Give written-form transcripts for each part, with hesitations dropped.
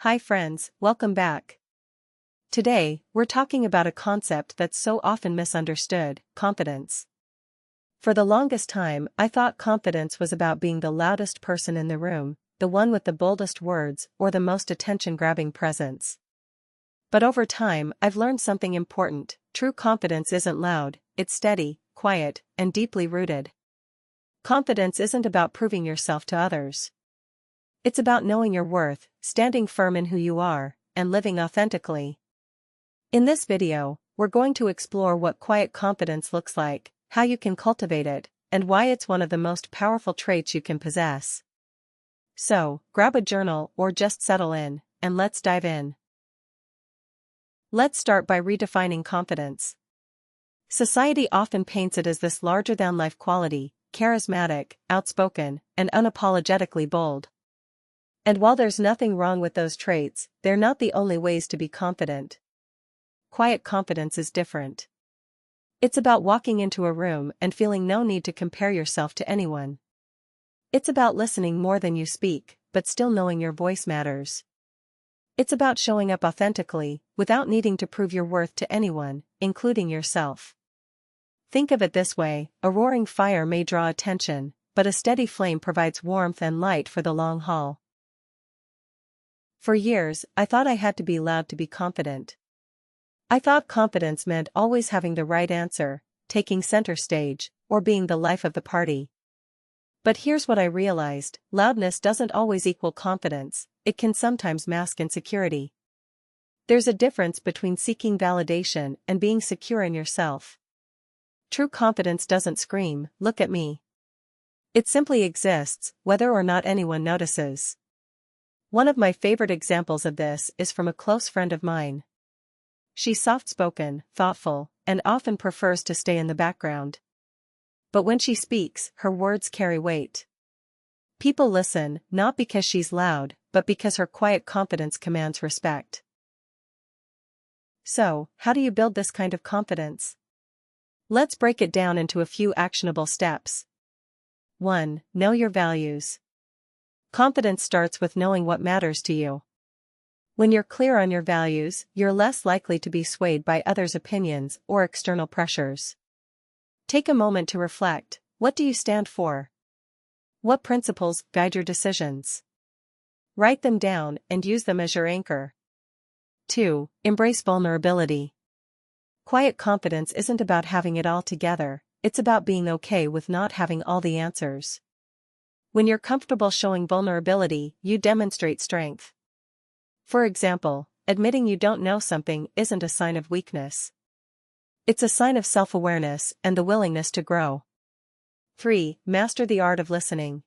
Hi friends, welcome back. Today, we're talking about a concept that's so often misunderstood: confidence. For the longest time, I thought confidence was about being the loudest person in the room, the one with the boldest words, or the most attention-grabbing presence. But over time, I've learned something important: true confidence isn't loud, it's steady, quiet, and deeply rooted. Confidence isn't about proving yourself to others. It's about knowing your worth, standing firm in who you are, and living authentically. In this video, we're going to explore what quiet confidence looks like, how you can cultivate it, and why it's one of the most powerful traits you can possess. So, grab a journal or just settle in, and let's dive in. Let's start by redefining confidence. Society often paints it as this larger-than-life quality: charismatic, outspoken, and unapologetically bold. And while there's nothing wrong with those traits, they're not the only ways to be confident. Quiet confidence is different. It's about walking into a room and feeling no need to compare yourself to anyone. It's about listening more than you speak, but still knowing your voice matters. It's about showing up authentically, without needing to prove your worth to anyone, including yourself. Think of it this way: a roaring fire may draw attention, but a steady flame provides warmth and light for the long haul. For years, I thought I had to be loud to be confident. I thought confidence meant always having the right answer, taking center stage, or being the life of the party. But here's what I realized: loudness doesn't always equal confidence, it can sometimes mask insecurity. There's a difference between seeking validation and being secure in yourself. True confidence doesn't scream, "Look at me." It simply exists, whether or not anyone notices. One of my favorite examples of this is from a close friend of mine. She's soft-spoken, thoughtful, and often prefers to stay in the background. But when she speaks, her words carry weight. People listen, not because she's loud, but because her quiet confidence commands respect. So, how do you build this kind of confidence? Let's break it down into a few actionable steps. 1. Know your values. Confidence starts with knowing what matters to you. When you're clear on your values, you're less likely to be swayed by others' opinions or external pressures. Take a moment to reflect: what do you stand for? What principles guide your decisions? Write them down and use them as your anchor. 2. Embrace vulnerability. Quiet confidence isn't about having it all together, it's about being okay with not having all the answers. When you're comfortable showing vulnerability, you demonstrate strength. For example, admitting you don't know something isn't a sign of weakness. It's a sign of self-awareness and the willingness to grow. 3. Master the art of listening.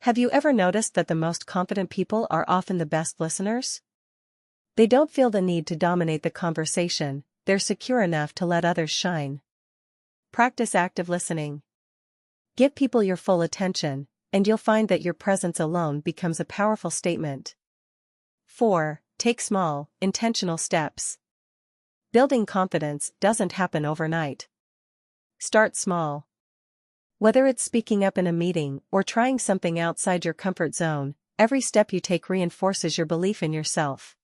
Have you ever noticed that the most confident people are often the best listeners? They don't feel the need to dominate the conversation, they're secure enough to let others shine. Practice active listening. Give people your full attention, and you'll find that your presence alone becomes a powerful statement. 4. Take small, intentional steps. Building confidence doesn't happen overnight. Start small. Whether it's speaking up in a meeting or trying something outside your comfort zone, every step you take reinforces your belief in yourself.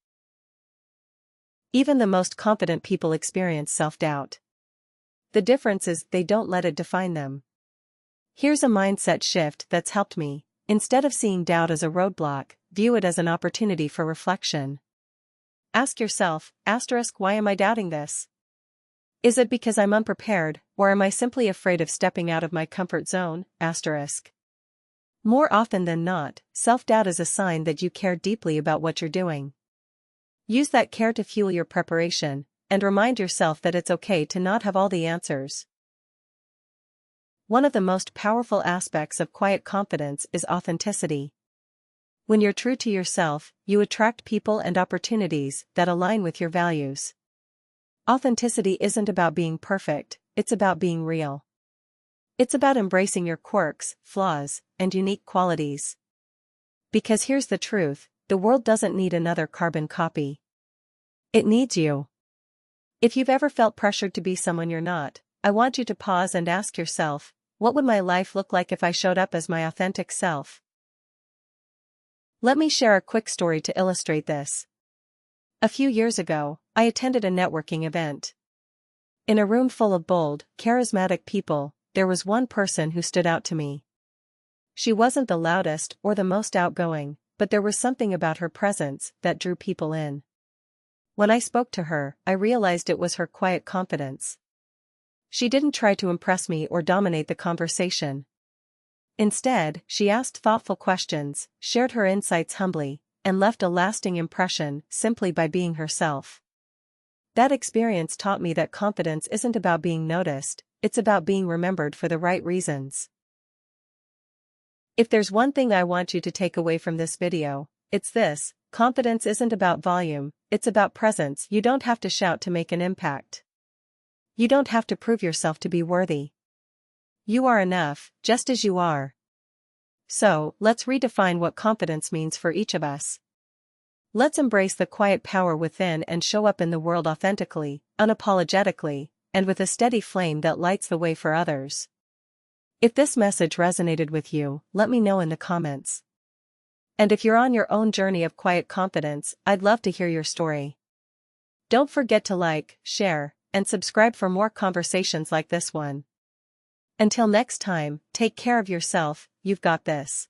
Even the most confident people experience self-doubt. The difference is they don't let it define them. Here's a mindset shift that's helped me: instead of seeing doubt as a roadblock, view it as an opportunity for reflection. Ask yourself, why am I doubting this? Is it because I'm unprepared, or am I simply afraid of stepping out of my comfort zone? More often than not, self-doubt is a sign that you care deeply about what you're doing. Use that care to fuel your preparation, and remind yourself that it's okay to not have all the answers. One of the most powerful aspects of quiet confidence is authenticity. When you're true to yourself, you attract people and opportunities that align with your values. Authenticity isn't about being perfect, it's about being real. It's about embracing your quirks, flaws, and unique qualities. Because here's the truth: the world doesn't need another carbon copy. It needs you. If you've ever felt pressured to be someone you're not, I want you to pause and ask yourself, what would my life look like if I showed up as my authentic self? Let me share a quick story to illustrate this. A few years ago, I attended a networking event. In a room full of bold, charismatic people, there was one person who stood out to me. She wasn't the loudest or the most outgoing, but there was something about her presence that drew people in. When I spoke to her, I realized it was her quiet confidence. She didn't try to impress me or dominate the conversation. Instead, she asked thoughtful questions, shared her insights humbly, and left a lasting impression simply by being herself. That experience taught me that confidence isn't about being noticed, it's about being remembered for the right reasons. If there's one thing I want you to take away from this video, it's this: confidence isn't about volume, it's about presence. You don't have to shout to make an impact. You don't have to prove yourself to be worthy. You are enough, just as you are. So, let's redefine what confidence means for each of us. Let's embrace the quiet power within and show up in the world authentically, unapologetically, and with a steady flame that lights the way for others. If this message resonated with you, let me know in the comments. And if you're on your own journey of quiet confidence, I'd love to hear your story. Don't forget to like, share, and subscribe for more conversations like this one. Until next time, take care of yourself, you've got this.